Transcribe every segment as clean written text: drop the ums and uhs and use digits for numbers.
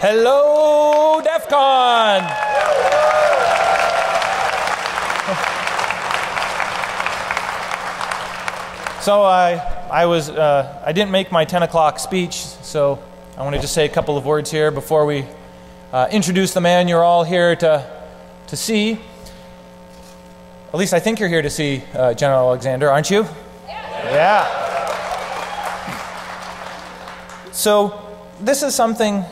Hello, DEFCON! So I didn't make my 10 o'clock speech, so I want to just say a couple of words here before we introduce the man you're all here to see. At least I think you're here to see General Alexander, aren't you? Yeah. So this is something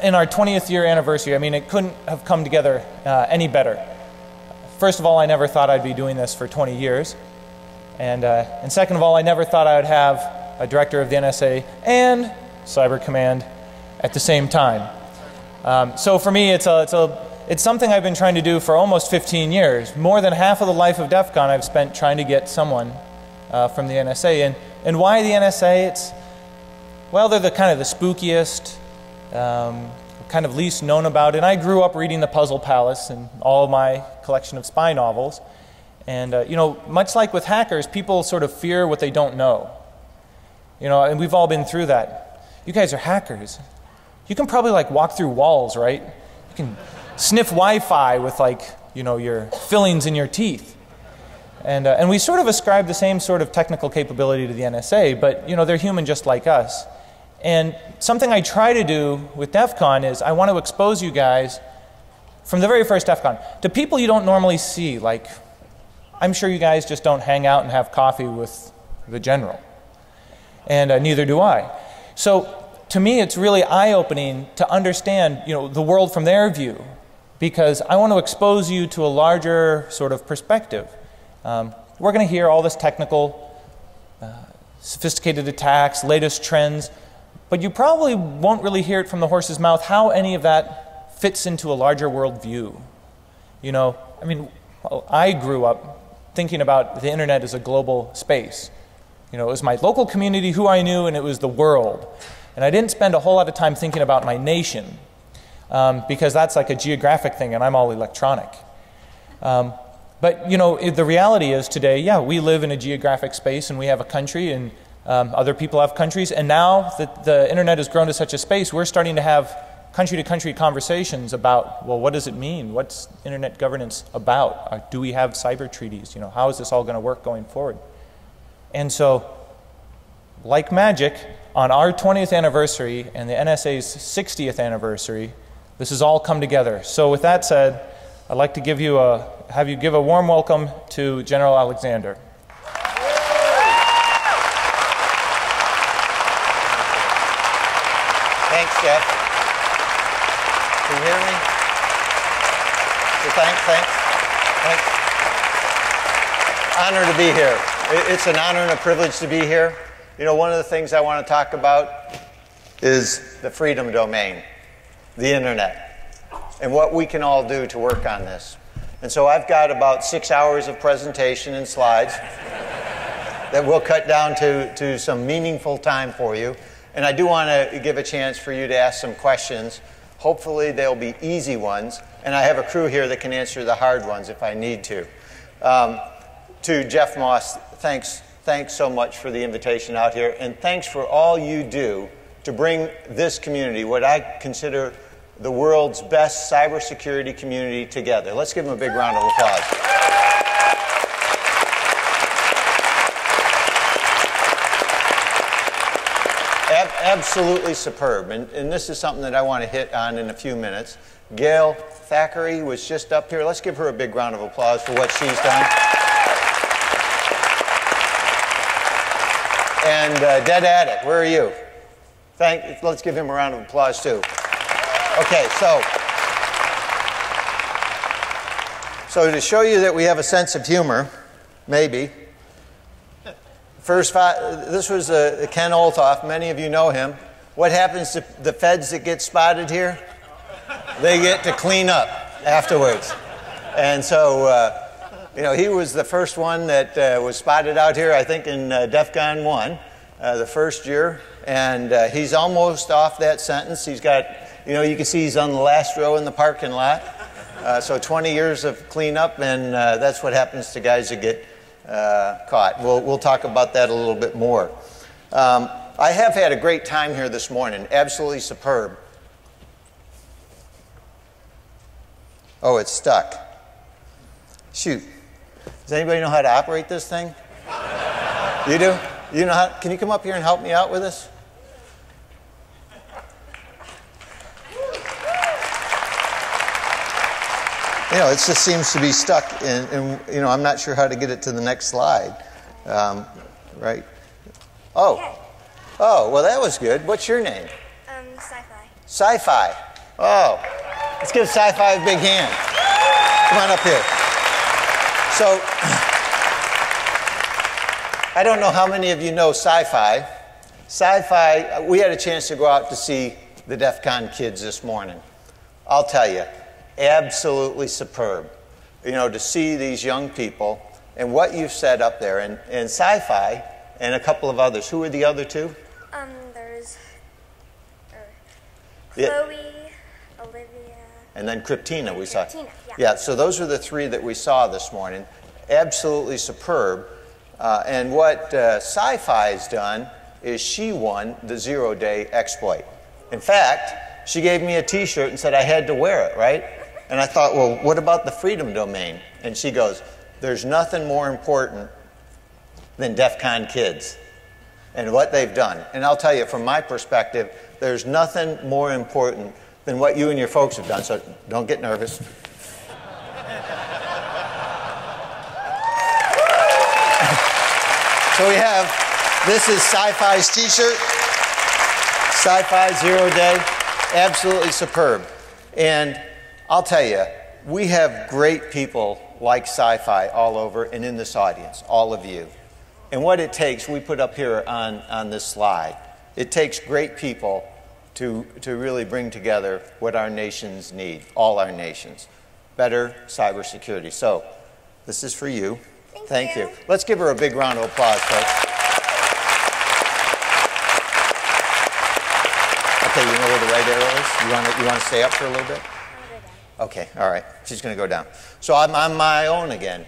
in our 20th year anniversary. I mean, it couldn't have come together any better. First of all, I never thought I'd be doing this for 20 years. And second of all, I never thought I would have a director of the NSA and Cyber Command at the same time. So for me, it's something I've been trying to do for almost 15 years. More than half of the life of DEFCON I've spent trying to get someone from the NSA. And why the NSA? Well, they're kind of the spookiest, kind of least known about. And I grew up reading The Puzzle Palace and all my collection of spy novels. And you know, much like with hackers, people sort of fear what they don't know. You know, and we've all been through that. You guys are hackers. You can probably like walk through walls, right? You can sniff Wi-Fi with like, you know, your fillings in your teeth. And we sort of ascribe the same sort of technical capability to the NSA, but you know, they're human just like us. And something I try to do with DEFCON is I want to expose you guys from the very first DEFCON to people you don't normally see. Like, I'm sure you guys just don't hang out and have coffee with the general. And neither do I. So to me, it's really eye-opening to understand, you know, the world from their view, because I want to expose you to a larger sort of perspective. We're going to hear all this technical, sophisticated attacks, latest trends, but you probably won't really hear it from the horse's mouth how any of that fits into a larger world view. You know, I mean, well, I grew up thinking about the internet as a global space. You know, it was my local community, who I knew, and it was the world. And I didn't spend a whole lot of time thinking about my nation, because that's like a geographic thing, and I'm all electronic. But you know, the reality is today, yeah, we live in a geographic space, and we have a country, and other people have countries. And now that the internet has grown to such a space, we're starting to have country-to-country conversations about, well, what does it mean? What's internet governance about? Do we have cyber treaties? You know, how is this all going to work going forward? And so, like magic, on our 20th anniversary and the NSA's 60th anniversary, this has all come together. So with that said, I'd like to have you give a warm welcome to General Alexander. Thanks, Jeff. Can you hear me? So thanks. Honor to be here. It's an honor and a privilege to be here. You know, one of the things I want to talk about is the freedom domain, the internet, and what we can all do to work on this. And so I've got about 6 hours of presentation and slides that we'll cut down to some meaningful time for you. And I do want to give a chance for you to ask some questions. Hopefully they'll be easy ones, and I have a crew here that can answer the hard ones if I need to. To Jeff Moss, thanks so much for the invitation out here, and thanks for all you do to bring this community, what I consider the world's best cybersecurity community, together. Let's give them a big round of applause. Absolutely superb, and this is something that I want to hit on in a few minutes. Gail Thackeray was just up here. Let's give her a big round of applause for what she's done. And Dead Addict, where are you? Let's give him a round of applause too. Okay, so to show you that we have a sense of humor, maybe. This was Ken Olaf. Many of you know him. What happens to the feds that get spotted here? They get to clean up afterwards. And so, you know, he was the first one that was spotted out here, I think, in DEFCON 1, the first year. And he's almost off that sentence. He's got, you know, you can see he's on the last row in the parking lot. So 20 years of cleanup, and that's what happens to guys that get caught. We'll talk about that a little bit more. I have had a great time here this morning, absolutely superb. Oh, it's stuck. Shoot. Does anybody know how to operate this thing? You do? You know how? Can you come up here and help me out with this? You know, it just seems to be stuck, and you know, I'm not sure how to get it to the next slide. Right? Oh. Oh, well, that was good. What's your name? SciFi. SciFi. Oh. Let's give SciFi a big hand. Come on up here. So, I don't know how many of you know SciFi. SciFi, we had a chance to go out to see the DEFCON kids this morning. I'll tell you, absolutely superb. You know, to see these young people and what you've set up there. And SciFi and a couple of others. Who are the other two? There's Chloe, Olivia. And then Kryptina we saw. Kryptina, yeah. Yeah, so those are the three that we saw this morning. Absolutely superb. And what SciFi has done is she won the 0-day exploit. In fact, she gave me a t-shirt and said I had to wear it, right? And I thought, well, what about the freedom domain? And she goes, there's nothing more important than DEFCON kids and what they've done. And I'll tell you, from my perspective, there's nothing more important than what you and your folks have done. So don't get nervous. So we have, this is SciFi's t-shirt. SciFi 0-day, absolutely superb. And I'll tell you, we have great people like SciFi all over and in this audience, all of you. And what it takes, we put up here on this slide, it takes great people to really bring together what our nations need, all our nations. Better cybersecurity. So, this is for you. Thank you. Let's give her a big round of applause, folks. Okay, you know where the right arrow is? You want to stay up for a little bit? Okay, all right. She's going to go down. So I'm on my own again.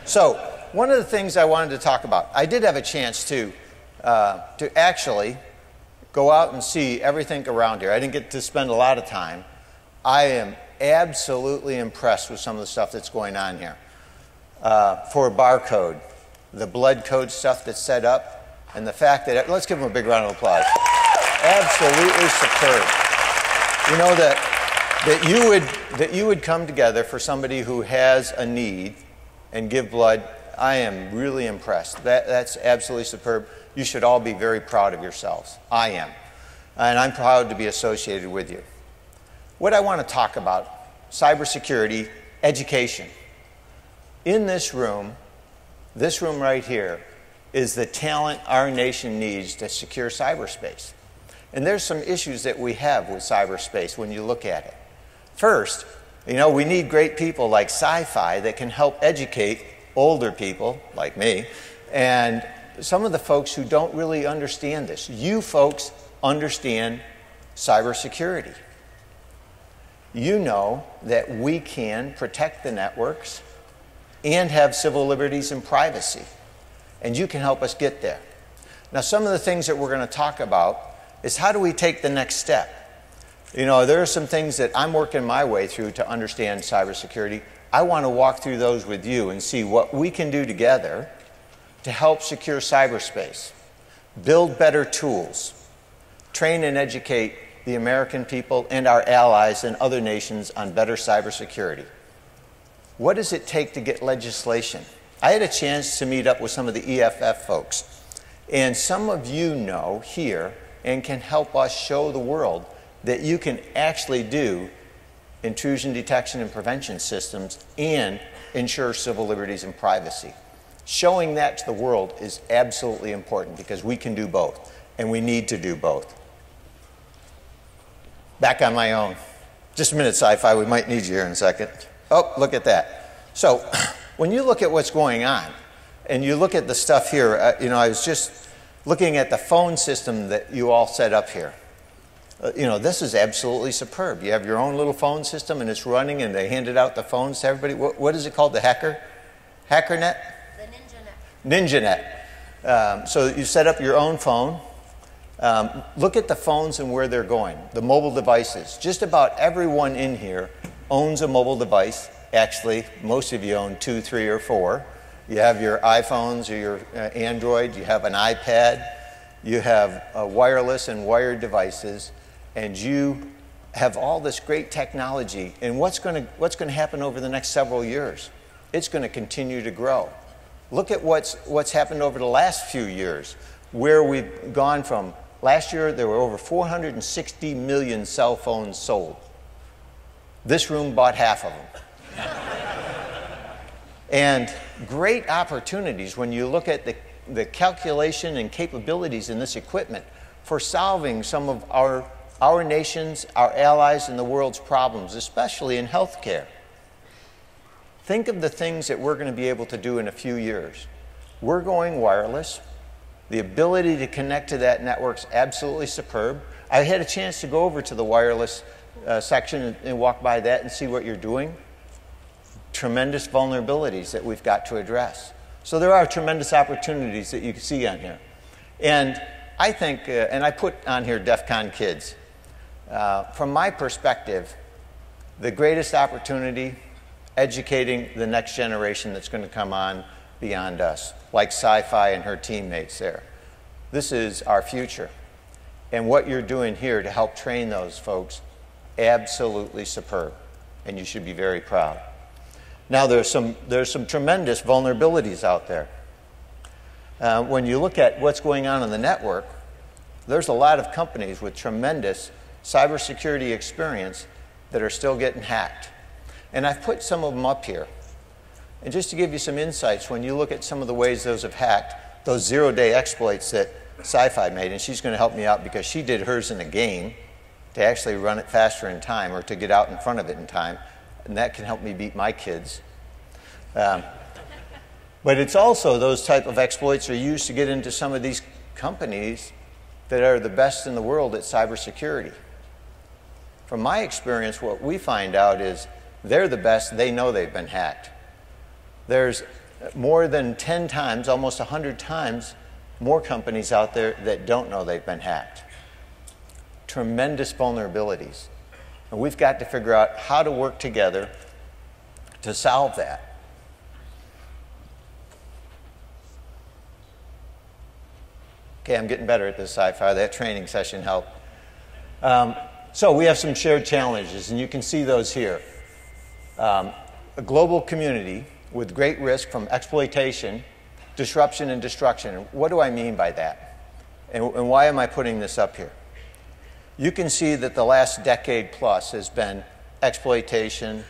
So one of the things I wanted to talk about, I did have a chance to actually go out and see everything around here. I didn't get to spend a lot of time. I am absolutely impressed with some of the stuff that's going on here. For barcode, the blood code stuff that's set up, and the fact that, let's give them a big round of applause. Absolutely superb. You know, that you would come together for somebody who has a need and give blood. I am really impressed. That's absolutely superb. You should all be very proud of yourselves. I am. And I'm proud to be associated with you. What I want to talk about, cybersecurity, education. In this room right here, is the talent our nation needs to secure cyberspace. And there's some issues that we have with cyberspace when you look at it. First, you know, we need great people like SciFi that can help educate older people like me and some of the folks who don't really understand this. You folks understand cybersecurity. You know that we can protect the networks and have civil liberties and privacy. And you can help us get there. Now, some of the things that we're going to talk about is how do we take the next step? You know, there are some things that I'm working my way through to understand cybersecurity. I want to walk through those with you and see what we can do together to help secure cyberspace, build better tools, train and educate the American people and our allies and other nations on better cybersecurity. What does it take to get legislation? I had a chance to meet up with some of the EFF folks, and some of you know here and can help us show the world that you can actually do intrusion detection and prevention systems and ensure civil liberties and privacy. Showing that to the world is absolutely important because we can do both, and we need to do both. Back on my own. Just a minute, SciFi, we might need you here in a second. Oh, look at that. So, when you look at what's going on, and you look at the stuff here, you know, I was just looking at the phone system that you all set up here. You know, this is absolutely superb. You have your own little phone system, and it's running, and they handed out the phones to everybody. What is it called? The HackerNet? The NinjaNet. NinjaNet. So you set up your own phone. Look at the phones and where they're going. The mobile devices. Just about everyone in here owns a mobile device. Actually, most of you own 2, 3, or 4. You have your iPhones or your Android, you have an iPad, you have wireless and wired devices, and you have all this great technology. And what's going to happen over the next several years? It's going to continue to grow. Look at what's happened over the last few years, where we've gone from, last year there were over 460 million cell phones sold. This room bought half of them. And great opportunities when you look at the calculation and capabilities in this equipment for solving some of our nation's, our allies, and the world's problems, especially in healthcare. Think of the things that we're going to be able to do in a few years. We're going wireless. The ability to connect to that network's absolutely superb. I had a chance to go over to the wireless section and walk by that and see what you're doing. Tremendous vulnerabilities that we've got to address. So there are tremendous opportunities that you can see on here. And I think, and I put on here DEFCON kids. From my perspective, the greatest opportunity, educating the next generation that's going to come on beyond us, like SciFi and her teammates there. This is our future. And what you're doing here to help train those folks, absolutely superb. And you should be very proud. Now, there's some tremendous vulnerabilities out there. When you look at what's going on in the network, there's a lot of companies with tremendous cybersecurity experience that are still getting hacked. And I've put some of them up here. And just to give you some insights, when you look at some of the ways those have hacked, those zero-day exploits that SciFi made, and she's going to help me out because she did hers in a game to actually run it faster in time or to get out in front of it in time. And that can help me beat my kids. But it's also those type of exploits are used to get into some of these companies that are the best in the world at cybersecurity. From my experience, what we find out is they're the best, they know they've been hacked. There's more than 10 times, almost 100 times, more companies out there that don't know they've been hacked. Tremendous vulnerabilities. And we've got to figure out how to work together to solve that. Okay, I'm getting better at this SciFi. That training session helped. So we have some shared challenges, and you can see those here. A global community with great risk from exploitation, disruption, and destruction. What do I mean by that? And why am I putting this up here? You can see that the last decade plus has been exploitation,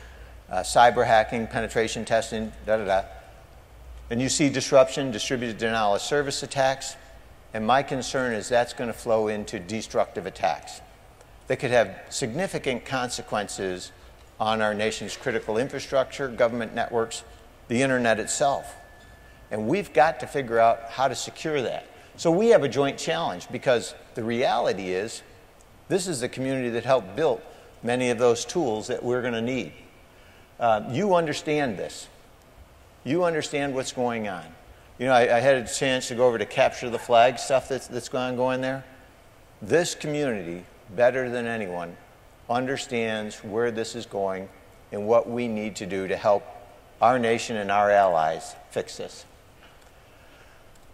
cyber hacking, penetration testing, And you see disruption, distributed denial of service attacks. And my concern is that's going to flow into destructive attacks that could have significant consequences on our nation's critical infrastructure, government networks, the internet itself. And we've got to figure out how to secure that. So we have a joint challenge because the reality is this is the community that helped build many of those tools that we're going to need. You understand this. You understand what's going on. You know, I had a chance to go over to capture the flag stuff that's going on there. This community, better than anyone, understands where this is going and what we need to do to help our nation and our allies fix this.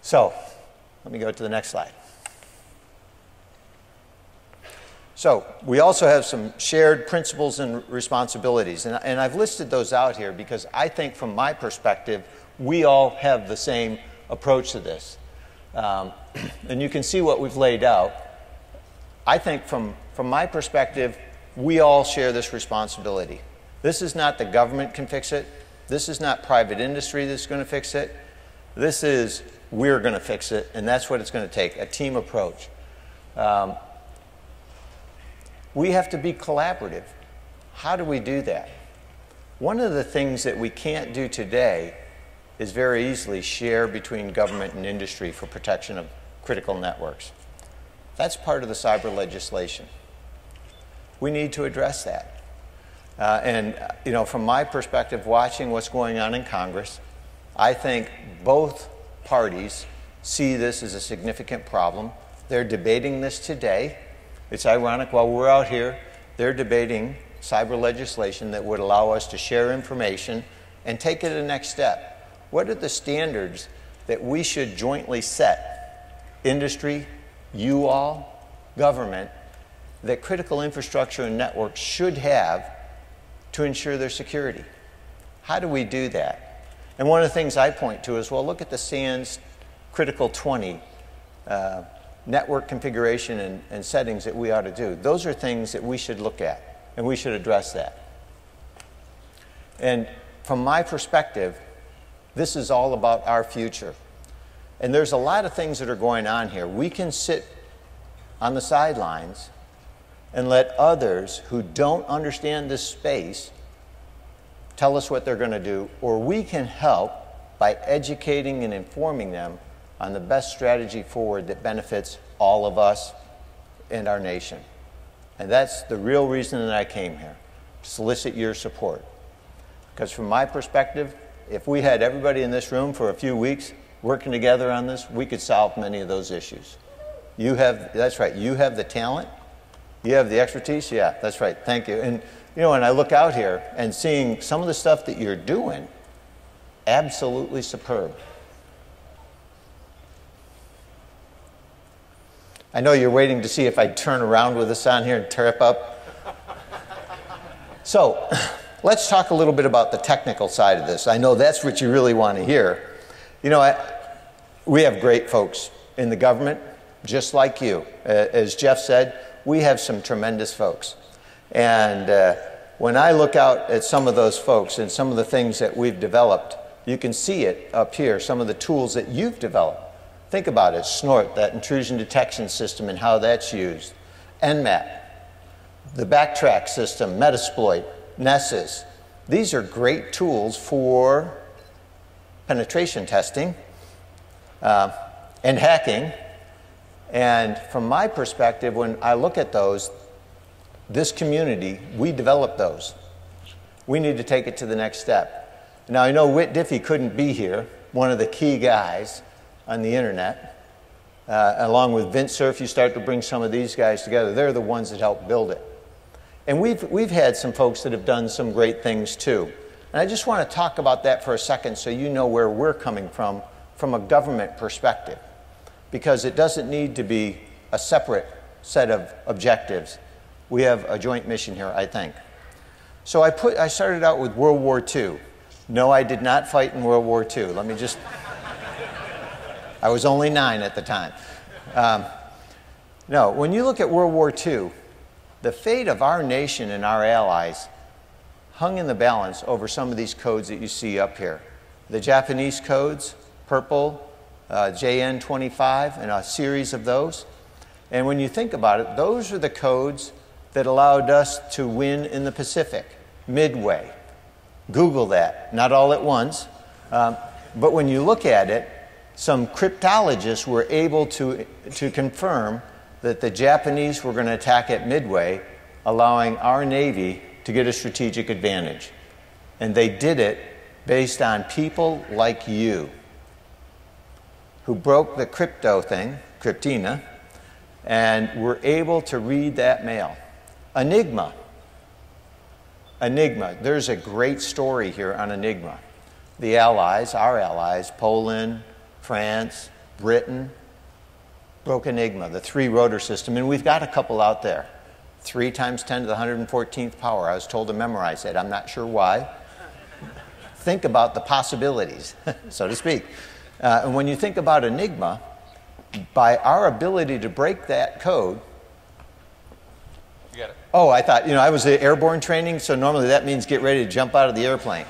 So, let me go to the next slide. So, we also have some shared principles and responsibilities, and I've listed those out here because I think from my perspective, we all have the same approach to this. And you can see what we've laid out. I think from my perspective, we all share this responsibility. This is not the government can fix it. This is not private industry that's going to fix it. This is we're going to fix it, and that's what it's going to take, a team approach. We have to be collaborative. How do we do that? One of the things that we can't do today is very easily share between government and industry for protection of critical networks. That's part of the cyber legislation. We need to address that. And you know, from my perspective, watching what's going on in Congress, I think both parties see this as a significant problem. They're debating this today. It's ironic, while we're out here, they're debating cyber legislation that would allow us to share information and take it to the next step. What are the standards that we should jointly set? Industry, you all, government, that critical infrastructure and networks should have to ensure their security. How do we do that? And one of the things I point to is, well, look at the SANS Critical 20 network configuration and settings that we ought to do. Those are things that we should look at, and we should address that. And from my perspective, this is all about our future. And there's a lot of things that are going on here. We can sit on the sidelines and let others who don't understand this space tell us what they're going to do, or we can help by educating and informing them on the best strategy forward that benefits all of us and our nation. And that's the real reason that I came here, to solicit your support. Because from my perspective, if we had everybody in this room for a few weeks working together on this, we could solve many of those issues. You have, that's right, you have the talent, you have the expertise, yeah, that's right, thank you. And you know, when I look out here and seeing some of the stuff that you're doing, absolutely superb. I know you're waiting to see if I turn around with this on here and trip up. So, let's talk a little bit about the technical side of this. I know that's what you really want to hear. You know, we have great folks in the government, just like you. As Jeff said, we have some tremendous folks. And when I look out at some of those folks and some of the things that we've developed, you can see it up here, some of the tools that you've developed. Think about it, SNORT, that intrusion detection system and how that's used. NMAP, the backtrack system, Metasploit, Nessus. These are great tools for penetration testing and hacking. And from my perspective, when I look at those, this community, we developed those. We need to take it to the next step. Now, I know Whit Diffie couldn't be here, one of the key guys on the internet. Along with Vint Cerf, you start to bring some of these guys together. They're the ones that helped build it. And we've had some folks that have done some great things too. And I just want to talk about that for a second so you know where we're coming from a government perspective. Because it doesn't need to be a separate set of objectives. We have a joint mission here, I think. So I started out with World War II. No, I did not fight in World War II. Let me just, I was only 9 at the time. No, when you look at World War II, the fate of our nation and our allies hung in the balance over some of these codes that you see up here. The Japanese codes, purple, JN25, and a series of those. And when you think about it, those are the codes that allowed us to win in the Pacific, Midway. Google that, not all at once. But when you look at it, some cryptologists were able to confirm that the Japanese were going to attack at Midway, allowing our Navy to get a strategic advantage. And they did it based on people like you, who broke the crypto thing, Cryptina, and were able to read that mail. Enigma. Enigma. There's a great story here on Enigma. The Allies, our allies, Poland, France, Britain, broke Enigma, the 3-rotor system, and we've got a couple out there. 3 times 10 to the 114th power. I was told to memorize it. I'm not sure why. Think about the possibilities, so to speak. And when you think about Enigma, by our ability to break that code. You got it. Oh, I thought, you know, I was at airborne training, so normally that means get ready to jump out of the airplane.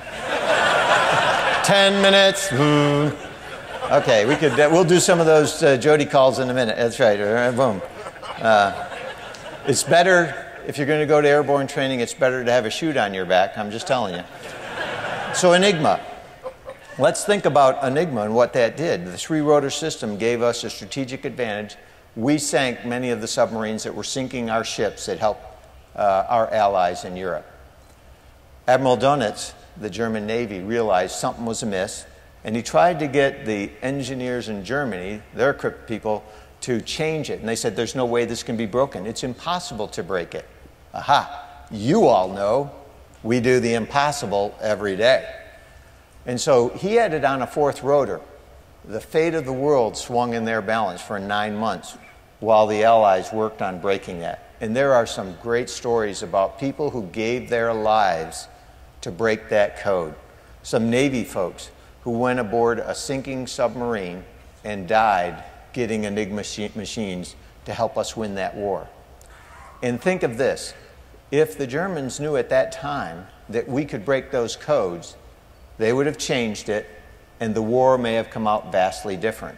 10 minutes. Okay, we'll do some of those Jody calls in a minute. That's right. Boom. It's better, if you're going to go to airborne training, it's better to have a chute on your back. I'm just telling you. So Enigma. Let's think about Enigma and what that did. The 3-rotor system gave us a strategic advantage. We sank many of the submarines that were sinking our ships that helped our allies in Europe. Admiral Dönitz, the German Navy, realized something was amiss, and he tried to get the engineers in Germany, their crypt people, to change it. And they said, there's no way this can be broken. It's impossible to break it. Aha! you all know we do the impossible every day. And so he had it on a fourth rotor. The fate of the world swung in their balance for 9 months while the Allies worked on breaking that. And there are some great stories about people who gave their lives to break that code. Some Navy folks who went aboard a sinking submarine and died getting Enigma machines to help us win that war. And think of this. If the Germans knew at that time that we could break those codes, they would have changed it, and the war may have come out vastly different.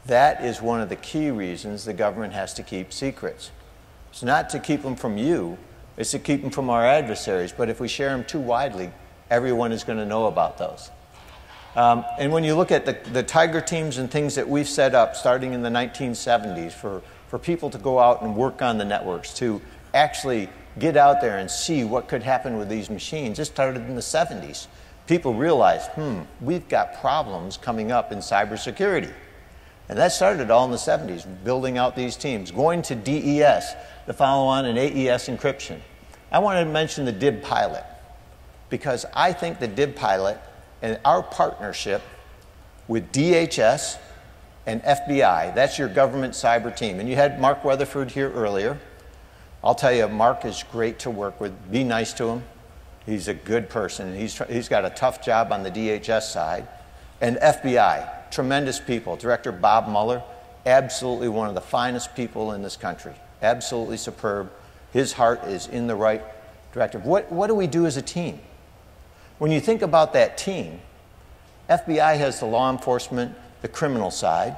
That is one of the key reasons the government has to keep secrets. It's not to keep them from you, it's to keep them from our adversaries, but if we share them too widely, everyone is going to know about those. And when you look at the Tiger teams and things that we've set up starting in the 1970s for people to go out and work on the networks, to actually get out there and see what could happen with these machines, it started in the 70s. People realized, we've got problems coming up in cybersecurity. And that started all in the 70s, building out these teams, going to DES, the follow-on, and AES encryption. I wanted to mention the DIB pilot, because I think the DIB pilot and our partnership with DHS and FBI, that's your government cyber team. And you had Mark Weatherford here earlier. I'll tell you, Mark is great to work with. Be nice to him. He's a good person. He's got a tough job on the DHS side. And FBI, tremendous people. Director Bob Mueller, absolutely one of the finest people in this country. Absolutely superb. His heart is in the right direction. What do we do as a team? When you think about that team, FBI has the law enforcement, the criminal side.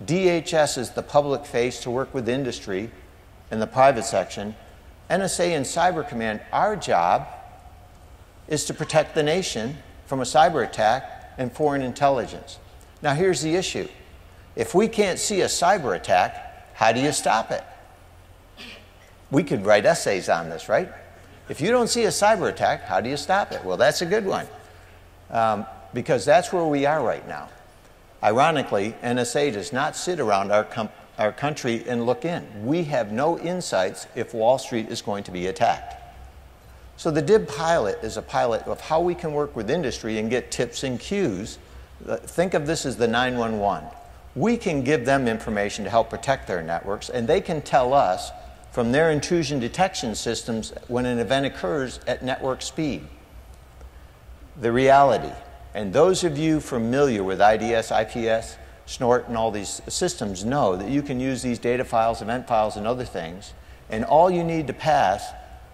DHS is the public face to work with industry and the private section. NSA and Cyber Command, our job is to protect the nation from a cyber attack and foreign intelligence. Now here's the issue. If we can't see a cyber attack, how do you stop it? We could write essays on this, right? If you don't see a cyber attack, how do you stop it? Well, that's a good one, because that's where we are right now. Ironically, NSA does not sit around our country and look in. We have no insights if Wall Street is going to be attacked. So the DIB pilot is a pilot of how we can work with industry and get tips and cues. Think of this as the 911. We can give them information to help protect their networks, and they can tell us from their intrusion detection systems when an event occurs at network speed. The reality, and those of you familiar with IDS, IPS, SNORT, and all these systems know that you can use these data files, event files, and other things, and all you need to pass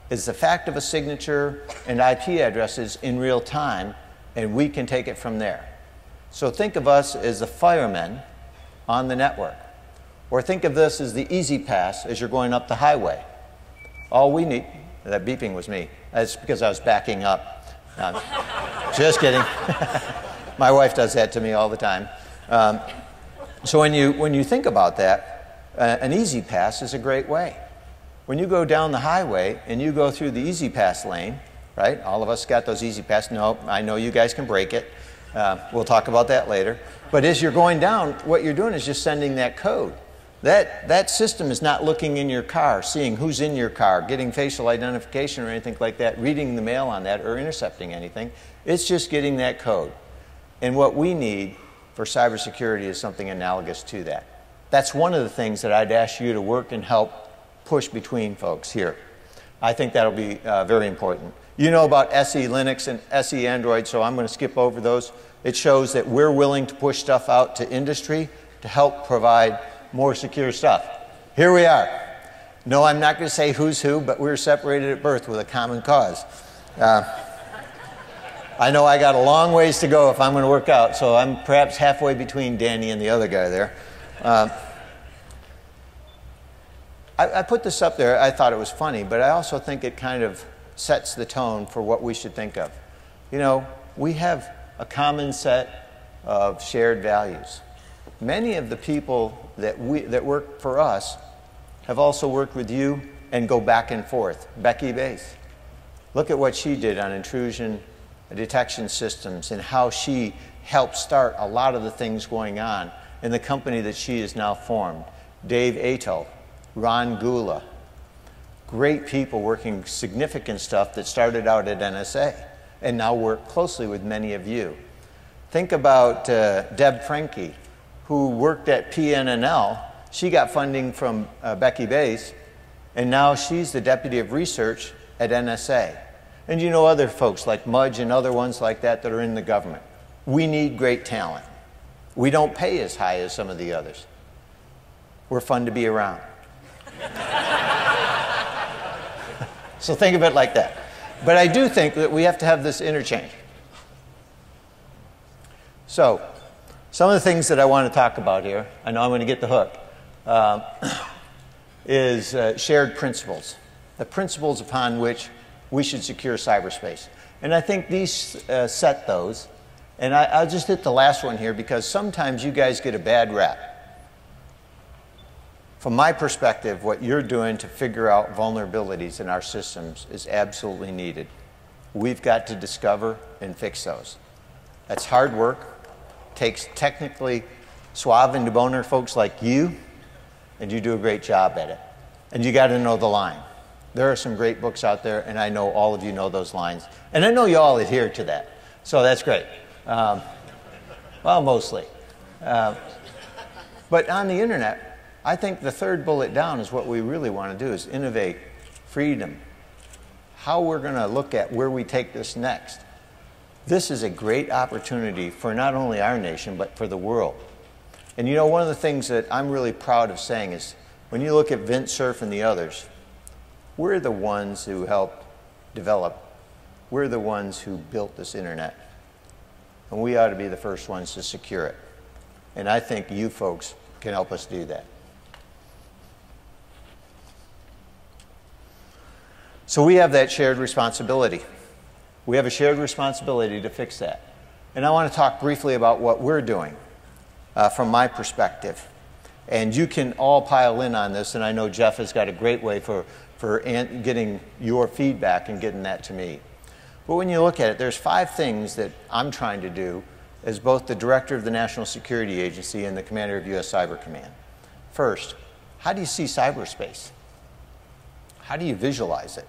is the fact of a signature and IP addresses in real time, and we can take it from there. So think of us as the firemen on the network. Or think of this as the easy pass as you're going up the highway. All we need, that beeping was me. That's because I was backing up. Just kidding. My wife does that to me all the time. So when you think about that, an easy pass is a great way. When you go down the highway and you go through the easy pass lane, right? All of us got those easy pass. No, I know you guys can break it. We'll talk about that later. But as you're going down, what you're doing is just sending that code. That system is not looking in your car, seeing who's in your car, getting facial identification or anything like that, reading the mail on that, or intercepting anything. It's just getting that code. And what we need for cybersecurity is something analogous to that. That's one of the things that I'd ask you to work and help push between folks here. I think that'll be very important. You know about SE Linux and SE Android, so I'm going to skip over those. It shows that we're willing to push stuff out to industry to help provide more secure stuff. Here we are. No, I'm not going to say who's who, but we're separated at birth with a common cause. I know I got a long ways to go if I'm going to work out, so I'm perhaps halfway between Danny and the other guy there. I put this up there. I thought it was funny, but I also think it kind of sets the tone for what we should think of. You know, we have a common set of shared values. Many of the people that work for us have also worked with you and go back and forth. Becky Bates, look at what she did on intrusion detection systems and how she helped start a lot of the things going on in the company that she has now formed. Dave Ato, Ron Gula, great people working significant stuff that started out at NSA and now work closely with many of you. Think about Deb Franke, who worked at PNNL. She got funding from Becky Bass, and now she's the Deputy of Research at NSA. And you know other folks like Mudge and other ones like that that are in the government. We need great talent. We don't pay as high as some of the others. We're fun to be around. So think of it like that. But I do think that we have to have this interchange. So, some of the things that I want to talk about here, I know I'm going to get the hook, is shared principles. The principles upon which we should secure cyberspace. And I think these set those. And I'll just hit the last one here because sometimes you guys get a bad rap. From my perspective, what you're doing to figure out vulnerabilities in our systems is absolutely needed. We've got to discover and fix those. That's hard work. Takes technically suave and debonair folks like you, and you do a great job at it. And you got to know the line. There are some great books out there, and I know all of you know those lines. And I know you all adhere to that. So that's great. Well, mostly. But on the internet, I think the third bullet down is what we really want to do is innovate, freedom, how we're going to look at where we take this next. This is a great opportunity for not only our nation, but for the world. And you know, one of the things that I'm really proud of saying is, when you look at Vint Cerf and the others, we're the ones who helped develop, we're the ones who built this internet. And we ought to be the first ones to secure it. And I think you folks can help us do that. So we have that shared responsibility. We have a shared responsibility to fix that. And I want to talk briefly about what we're doing from my perspective. And you can all pile in on this, and I know Jeff has got a great way for getting your feedback and getting that to me. But when you look at it, there's 5 things that I'm trying to do as both the director of the National Security Agency and the commander of US Cyber Command. First, how do you see cyberspace? How do you visualize it?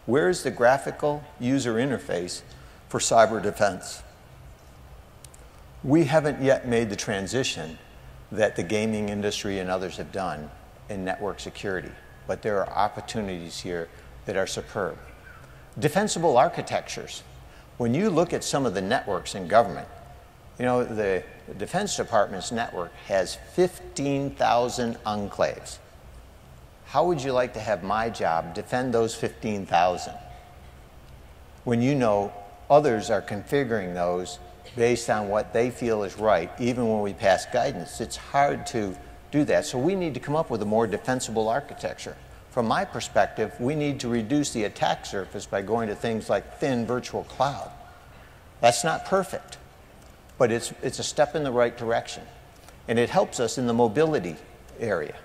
Where is the graphical user interface for cyber defense? We haven't yet made the transition that the gaming industry and others have done in network security, but there are opportunities here that are superb. Defensible architectures. When you look at some of the networks in government, you know, the Defense Department's network has 15,000 enclaves. How would you like to have my job defend those 15,000 when you know others are configuring those based on what they feel is right, even when we pass guidance? It's hard to do that. So we need to come up with a more defensible architecture. From my perspective, we need to reduce the attack surface by going to things like thin virtual cloud. That's not perfect, but it's a step in the right direction. And it helps us in the mobility area.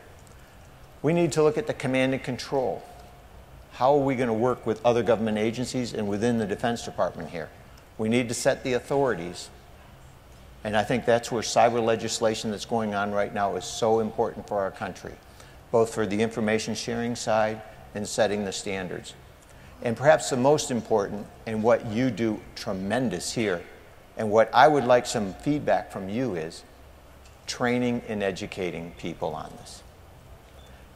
We need to look at the command and control. How are we going to work with other government agencies and within the Defense Department here? We need to set the authorities. And I think that's where cyber legislation that's going on right now is so important for our country, both for the information sharing side and setting the standards. And perhaps the most important, and what you do tremendous here, and what I would like some feedback from you is training and educating people on this.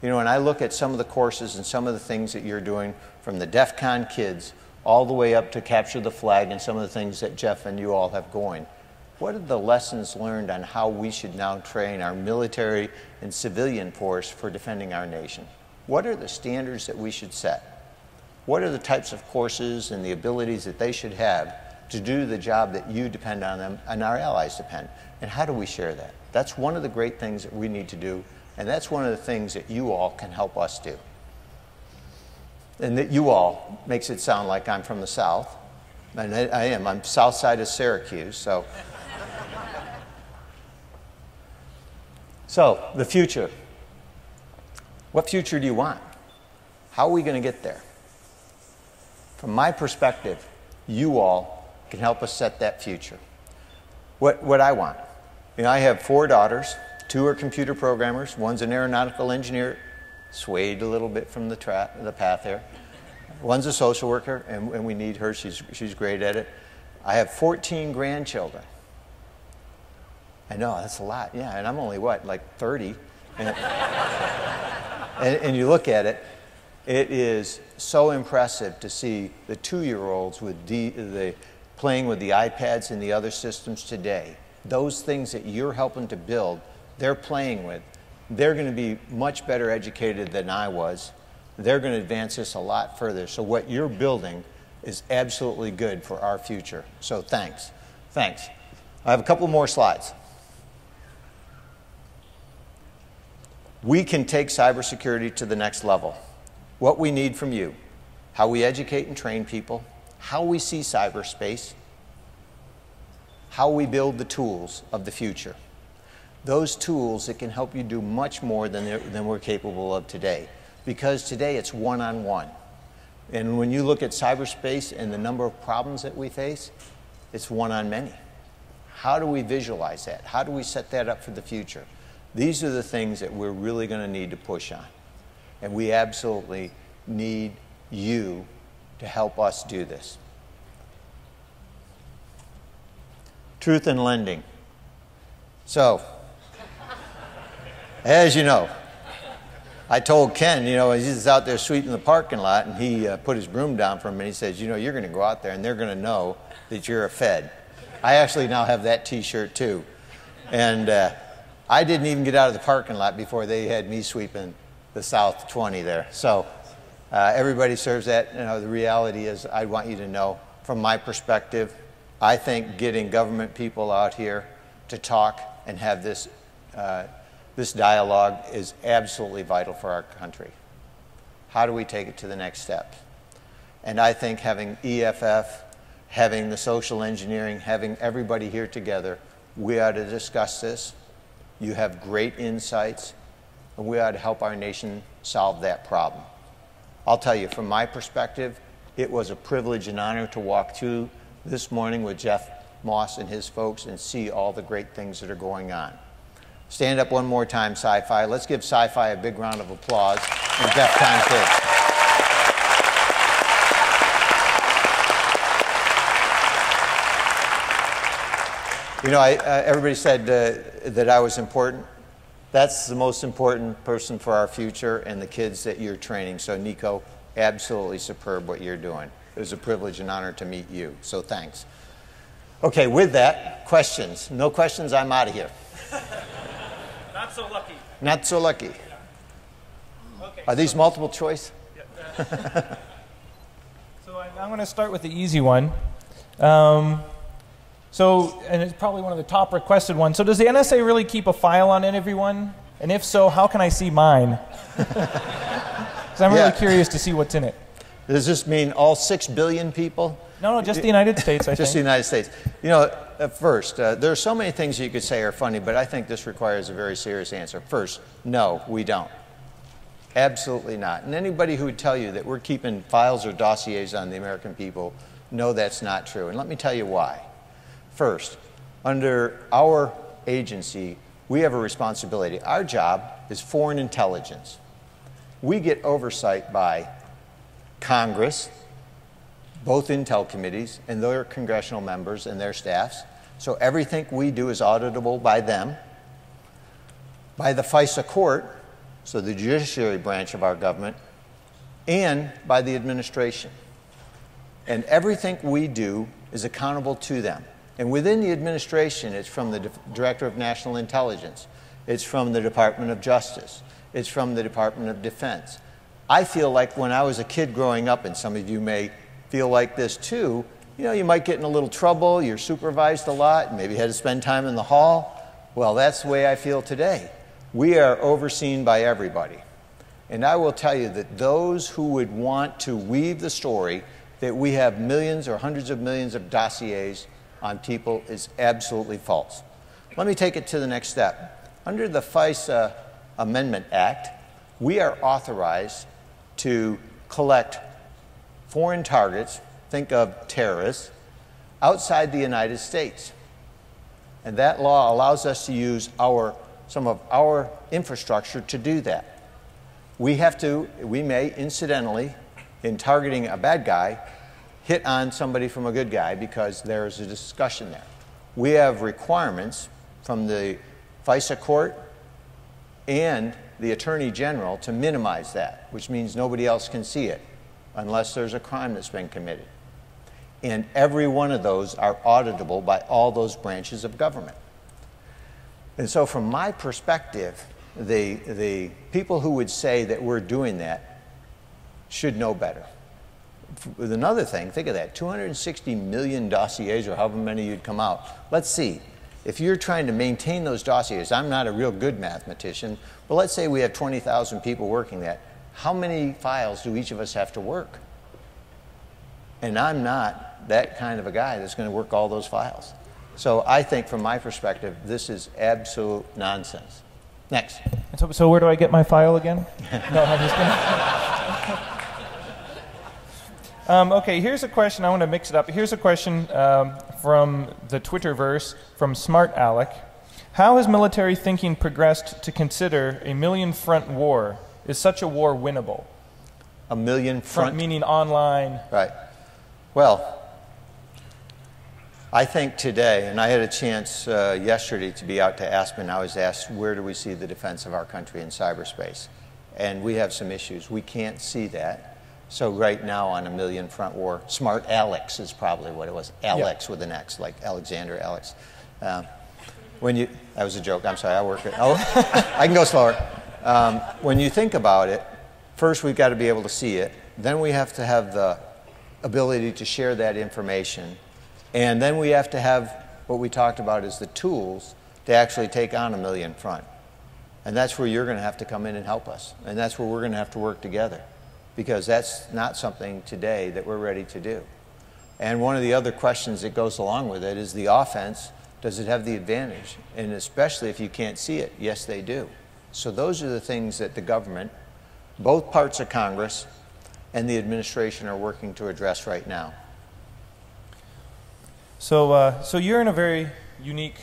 You know, when I look at some of the courses and some of the things that you're doing, from the DEFCON kids all the way up to capture the flag and some of the things that Jeff and you all have going, what are the lessons learned on how we should now train our military and civilian force for defending our nation? What are the standards that we should set? What are the types of courses and the abilities that they should have to do the job that you depend on them and our allies depend? And how do we share that? That's one of the great things that we need to do. And that's one of the things that you all can help us do. And that you all makes it sound like I'm from the South. And I am. I'm south side of Syracuse. So the future. What future do you want? How are we going to get there? From my perspective, you all can help us set that future. What I want. You know, I have 4 daughters. 2 are computer programmers. One's an aeronautical engineer swayed a little bit from the path there. One's a social worker, and we need her. She's great at it. I have 14 grandchildren. I know, that's a lot. Yeah, and I'm only, what, like 30? And you look at it, it is so impressive to see the 2-year-olds with playing with the iPads and the other systems today. Those things that you're helping to build, they're playing with. They're going to be much better educated than I was. They're going to advance this a lot further. So what you're building is absolutely good for our future. So thanks. Thanks. I have a couple more slides. We can take cybersecurity to the next level. What we need from you, how we educate and train people, how we see cyberspace, how we build the tools of the future. Those tools that can help you do much more than we're capable of today. Because today it's one-on-one. And when you look at cyberspace and the number of problems that we face, it's one-on-many. How do we visualize that? How do we set that up for the future? These are the things that we're really going to need to push on. And we absolutely need you to help us do this. Truth in lending. So, as you know, I told Ken, he's out there sweeping the parking lot, and he put his broom down for him, and he says, you're going to go out there, and they're going to know that you're a Fed. I actually now have that T-shirt, too. And I didn't even get out of the parking lot before they had me sweeping the South 20 there. So everybody serves that. The reality is, I want you to know, from my perspective, I think getting government people out here to talk and have this dialogue is absolutely vital for our country. How do we take it to the next step? And I think having EFF, having the social engineering, having everybody here together, we ought to discuss this. You have great insights, and we ought to help our nation solve that problem. I'll tell you, from my perspective, it was a privilege and honor to walk through this morning with Jeff Moss and his folks and see all the great things that are going on. Stand up one more time, SciFi. Let's give SciFi a big round of applause and DEFCON kids. Everybody said that I was important. That's the most important person for our future and the kids that you're training. So, Nico, absolutely superb what you're doing. It was a privilege and honor to meet you. So, thanks. Okay, with that, questions. No questions, I'm out of here. Not so lucky. Not so lucky. Yeah. Okay, Are these multiple choice? Yeah. So I'm going to start with the easy one. And it's probably one of the top requested ones. So does the NSA really keep a file on everyone? And if so, how can I see mine? Because I'm really curious to see what's in it. Does this mean all 6 billion people? No, just the United States, I think. Just the United States. First, there are so many things you could say are funny, but I think this requires a very serious answer. First, no, we don't. Absolutely not. And anybody who would tell you that we're keeping files or dossiers on the American people, no, that's not true. And let me tell you why. First, under our agency, we have a responsibility. Our job is foreign intelligence. We get oversight by Congress, both intel committees, and their congressional members and their staffs. So everything we do is auditable by them, by the FISA court, so the judiciary branch of our government, and by the administration. And everything we do is accountable to them. And within the administration, it's from the Director of National Intelligence. It's from the Department of Justice. It's from the Department of Defense. I feel like when I was a kid growing up, and some of you may feel like this too, you might get in a little trouble, you're supervised a lot, maybe had to spend time in the hall. Well, that's the way I feel today. We are overseen by everybody. And I will tell you that those who would want to weave the story that we have millions or hundreds of millions of dossiers on people is absolutely false. Let me take it to the next step. Under the FISA Amendment Act, we are authorized to collect foreign targets, think of terrorists, outside the United States. And that law allows us to use some of our infrastructure to do that. we may incidentally, in targeting a bad guy, hit on somebody from a good guy because there's a discussion there. We have requirements from the FISA court and the Attorney General to minimize that, which means nobody else can see it unless there's a crime that's been committed. And every one of those are auditable by all those branches of government. And so from my perspective, the people who would say that we're doing that should know better. With another thing, think of that, 260 million dossiers, or however many you'd come out. Let's see, if you're trying to maintain those dossiers, I'm not a real good mathematician, but let's say we have 20,000 people working that. How many files do each of us have to work? And I'm not that kind of a guy that's going to work all those files. So I think from my perspective, this is absolute nonsense. Next. So where do I get my file again? No, I'm just kidding. Okay, here's a question. I want to mix it up. Here's a question from the Twitterverse from Smart Alec. How has military thinking progressed to consider a million-front war? Is such a war winnable? A million front? Meaning online. Right. Well, I think today, and I had a chance yesterday to be out to Aspen, I was asked, where do we see the defense of our country in cyberspace? And we have some issues. We can't see that. So right now on a million front war, Smart Alex is probably what it was. Alex with an X, like Alexander Alex. That was a joke, I'm sorry, I work it. Oh, I can go slower. When you think about it, first we've got to be able to see it. Then we have to have the ability to share that information. And then we have to have what we talked about is the tools to actually take on a million front. And that's where you're going to have to come in and help us. And that's where we're going to have to work together. Because that's not something today that we're ready to do. And one of the other questions that goes along with it is the offense, does it have the advantage? And especially if you can't see it, yes they do. So those are the things that the government, both parts of Congress, and the administration are working to address right now. So you're in a very unique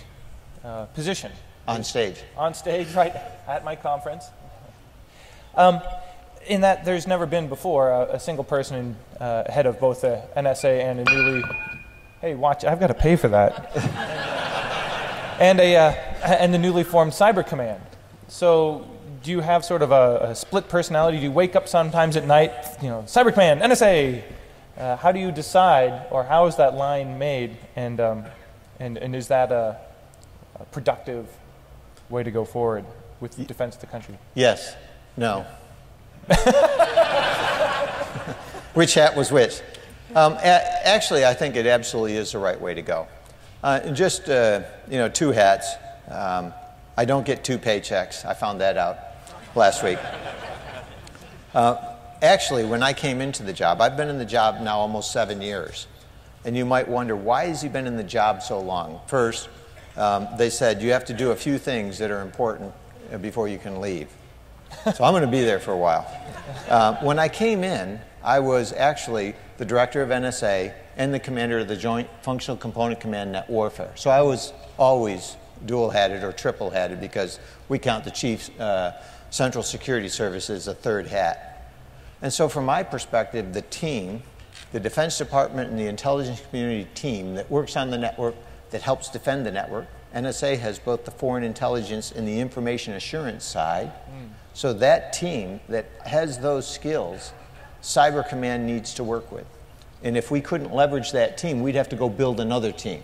position. On stage. On stage, right, at my conference. In that there's never been before a single person head of both the NSA and a newly... Hey, watch, I've got to pay for that. and the newly formed Cyber Command. So do you have sort of a split personality? Do you wake up sometimes at night, Cyber Command, NSA? How do you decide, or how is that line made, and is that a productive way to go forward with the defense of the country? Yes. No. Which hat was which? Actually, I think it absolutely is the right way to go. Just, two hats. I don't get two paychecks. I found that out last week. Actually, when I came into the job, I've been in the job now almost 7 years. And you might wonder, why has he been in the job so long? First, they said you have to do a few things that are important before you can leave. So I'm going to be there for a while. When I came in, I was actually the director of NSA and the commander of the Joint Functional Component Command Net Warfare. So I was always dual-hatted or triple-hatted because we count the chief Central Security Service as a third hat. And so from my perspective, the team, the Defense Department and the intelligence community team that works on the network, that helps defend the network, NSA has both the foreign intelligence and the information assurance side. So that team that has those skills, Cyber Command needs to work with. And if we couldn't leverage that team, we'd have to go build another team.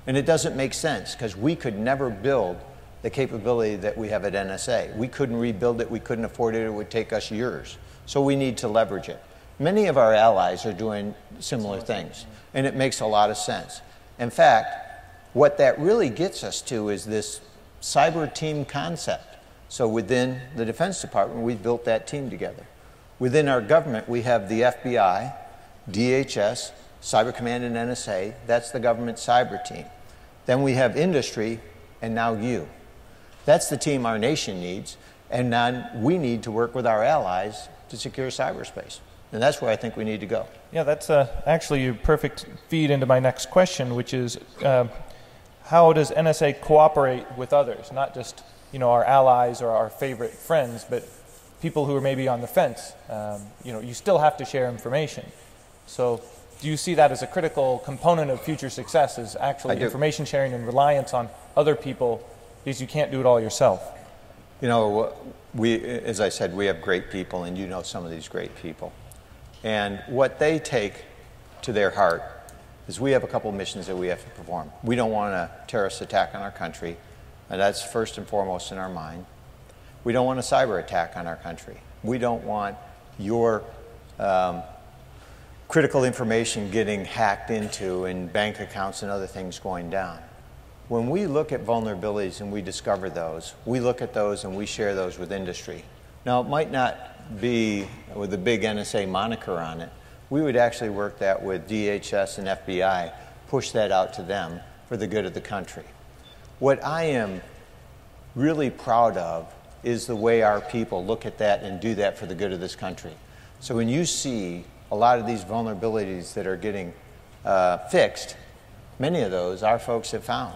And it doesn't make sense because we could never build the capability that we have at NSA. We couldn't rebuild it, we couldn't afford it, it would take us years. So we need to leverage it. Many of our allies are doing similar things, and it makes a lot of sense. In fact, what that really gets us to is this cyber team concept. So within the Defense Department, we've built that team together. Within our government, we have the FBI, DHS, Cyber Command and NSA. That's the government cyber team. Then we have industry, and now you. That's the team our nation needs, and now we need to work with our allies to secure cyberspace. And that's where I think we need to go. Yeah, that's actually a perfect feed into my next question, which is how does NSA cooperate with others, not just our allies or our favorite friends, but people who are maybe on the fence, you still have to share information. So do you see that as a critical component of future success, is actually information sharing and reliance on other people, because you can't do it all yourself? You know, as I said, we have great people, and you know some of these great people. And what they take to their heart is we have a couple of missions that we have to perform. We don't want a terrorist attack on our country, and that's first and foremost in our mind. We don't want a cyber attack on our country. We don't want your critical information getting hacked into and bank accounts and other things going down. When we look at vulnerabilities and we discover those, we look at those and we share those with industry. Now, it might not be with the big NSA moniker on it. We would actually work that with DHS and FBI, push that out to them for the good of the country. What I am really proud of is the way our people look at that and do that for the good of this country. So when you see a lot of these vulnerabilities that are getting fixed, many of those our folks have found.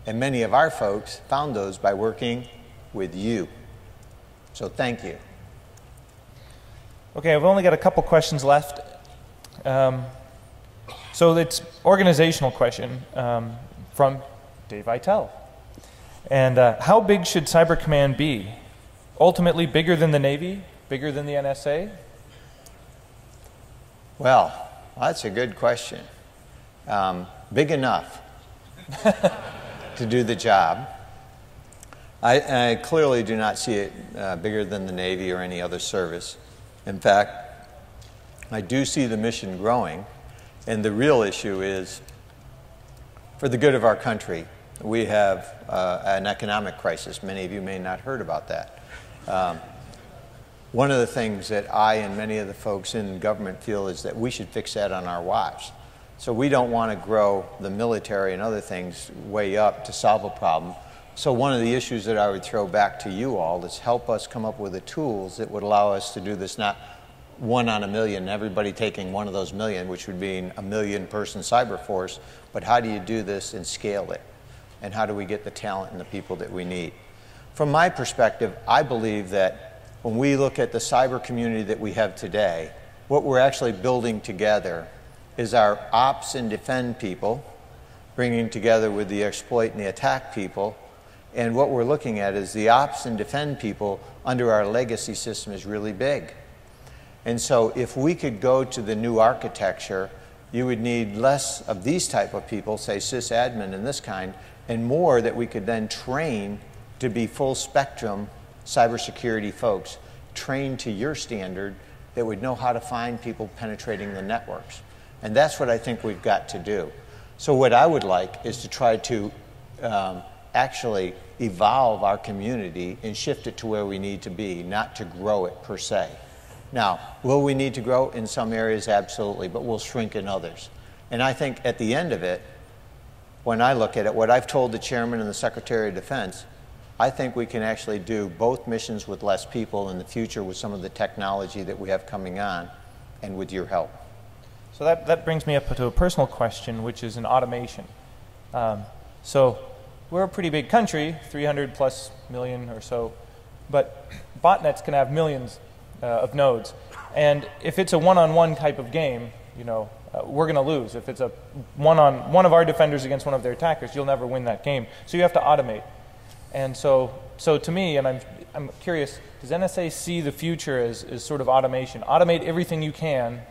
And many of our folks found those by working with you. So thank you. Okay, I've only got a couple questions left. So it's organizational question from Dave Eitel. And how big should Cyber Command be? Ultimately bigger than the Navy? Bigger than the NSA? Well, that's a good question. Big enough to do the job. I clearly do not see it bigger than the Navy or any other service. In fact, I do see the mission growing, and the real issue is, for the good of our country, we have an economic crisis. Many of you may not have heard about that. One of the things that I and many of the folks in government feel is that we should fix that on our watch. So we don't want to grow the military and other things way up to solve a problem. So one of the issues that I would throw back to you all is help us come up with the tools that would allow us to do this, not 1 on a million, everybody taking one of those million, which would mean a 1,000,000-person cyber force, but how do you do this and scale it? And how do we get the talent and the people that we need? From my perspective, I believe that when we look at the cyber community that we have today, what we're actually building together is our ops and defend people, bringing together with the exploit and the attack people. And what we're looking at is the ops and defend people under our legacy system is really big. And so if we could go to the new architecture, you would need less of these type of people, say sysadmin and this kind, and more that we could then train to be full spectrum cybersecurity folks, trained to your standard, that would know how to find people penetrating the networks. And that's what I think we've got to do. So what I would like is to try to actually evolve our community and shift it to where we need to be, not to grow it per se. Now, will we need to grow in some areas? Absolutely, but we'll shrink in others. And I think at the end of it, when I look at it, what I've told the Chairman and the Secretary of Defense, I think we can actually do both missions with less people in the future with some of the technology that we have coming on and with your help. So that brings me up to a personal question, which is in automation. So we're a pretty big country, 300 plus million or so, but botnets can have millions of nodes. And if it's a one-on-one type of game, we're going to lose. If it's a one of our defenders against one of their attackers, you'll never win that game. So you have to automate. And so to me, and I'm curious, does NSA see the future as sort of automation? Automate everything you can,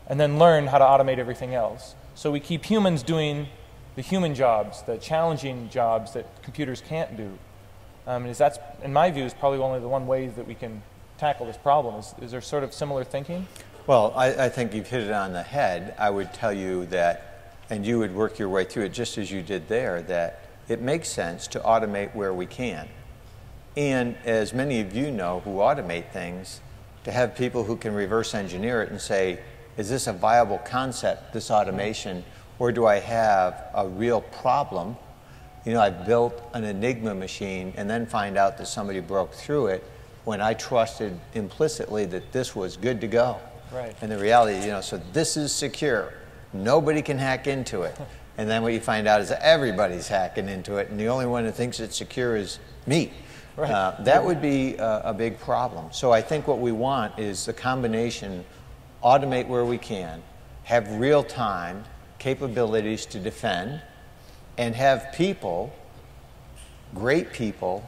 and then learn how to automate everything else. So we keep humans doing the human jobs, the challenging jobs that computers can't do. Is that, in my view, is probably only the one way that we can tackle this problem. Is there sort of similar thinking? Well, I think you've hit it on the head. I would tell you that, and you would work your way through it just as you did there, that it makes sense to automate where we can. And as many of you know who automate things, to have people who can reverse engineer it and say, is this a viable concept, this automation, or do I have a real problem? I built an Enigma machine and then find out that somebody broke through it when I trusted implicitly that this was good to go. Right. And the reality, so this is secure. Nobody can hack into it. And then what you find out is that everybody's hacking into it, and the only one who thinks it's secure is me. Right. That would be a big problem. So I think what we want is the combination, automate where we can, have real-time capabilities to defend, and have people, great people,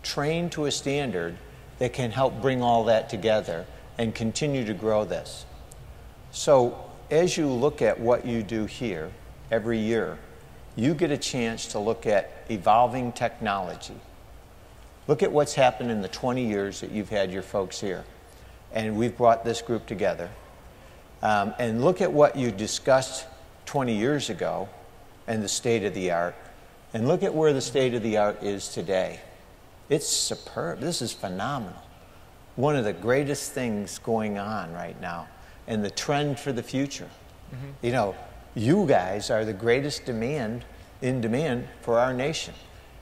trained to a standard that can help bring all that together and continue to grow this. So as you look at what you do here every year, you get a chance to look at evolving technology. Look at what's happened in the 20 years that you've had your folks here. And we've brought this group together. And look at what you discussed 20 years ago and the state of the art. And look at where the state of the art is today. It's superb. This is phenomenal. One of the greatest things going on right now, and the trend for the future. Mm-hmm. You know, you guys are the greatest in demand for our nation.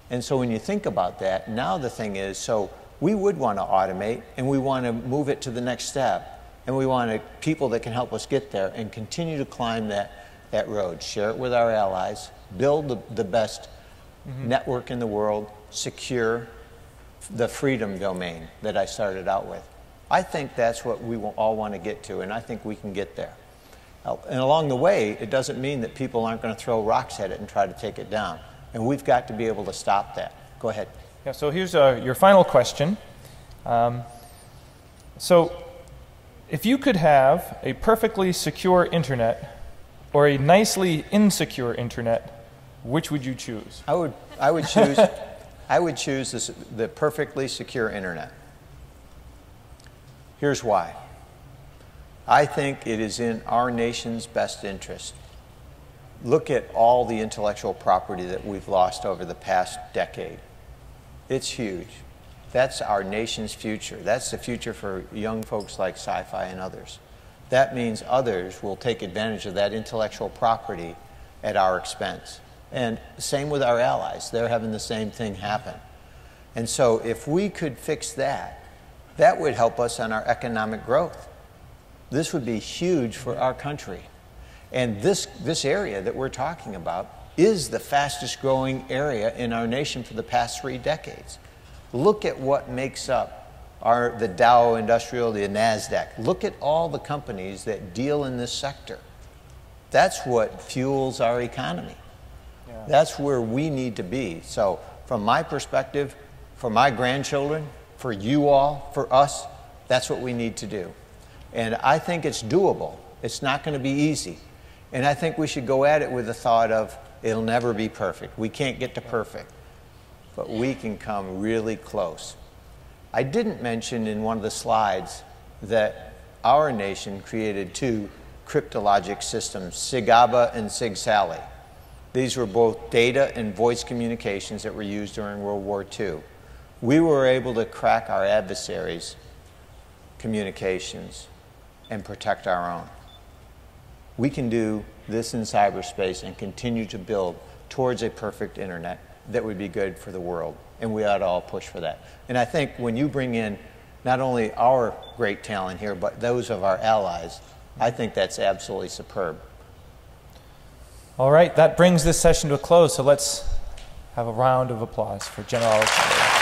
And so when you think about that, now the thing is, so we would want to automate, and we want to move it to the next step, and we want people that can help us get there and continue to climb that road, share it with our allies, build the best network in the world, secure the freedom domain that I started out with. I think that's what we all want to get to, and I think we can get there. And along the way, it doesn't mean that people aren't going to throw rocks at it and try to take it down. And we've got to be able to stop that. Go ahead. Yeah, so here's your final question. So if you could have a perfectly secure internet or a nicely insecure internet, which would you choose? I would choose the perfectly secure internet. Here's why. I think it is in our nation's best interest. Look at all the intellectual property that we've lost over the past decade. It's huge. That's our nation's future. That's the future for young folks like SciFi and others. That means others will take advantage of that intellectual property at our expense. And same with our allies. They're having the same thing happen. And so if we could fix that, that would help us on our economic growth. This would be huge for our country. And this area that we're talking about is the fastest growing area in our nation for the past 3 decades. Look at what makes up the Dow Industrial, the NASDAQ. Look at all the companies that deal in this sector. That's what fuels our economy. Yeah. That's where we need to be. So from my perspective, for my grandchildren, for you all, for us, that's what we need to do. And I think it's doable. It's not going to be easy. And I think we should go at it with the thought of, it'll never be perfect. We can't get to perfect. But we can come really close. I didn't mention in one of the slides that our nation created 2 cryptologic systems, SIGABA and SIG-SALLY. These were both data and voice communications that were used during World War II. We were able to crack our adversaries' communications and protect our own. We can do this in cyberspace and continue to build towards a perfect internet that would be good for the world. And we ought to all push for that. And I think when you bring in not only our great talent here, but those of our allies, I think that's absolutely superb. All right, that brings this session to a close, so let's have a round of applause for General Olaf.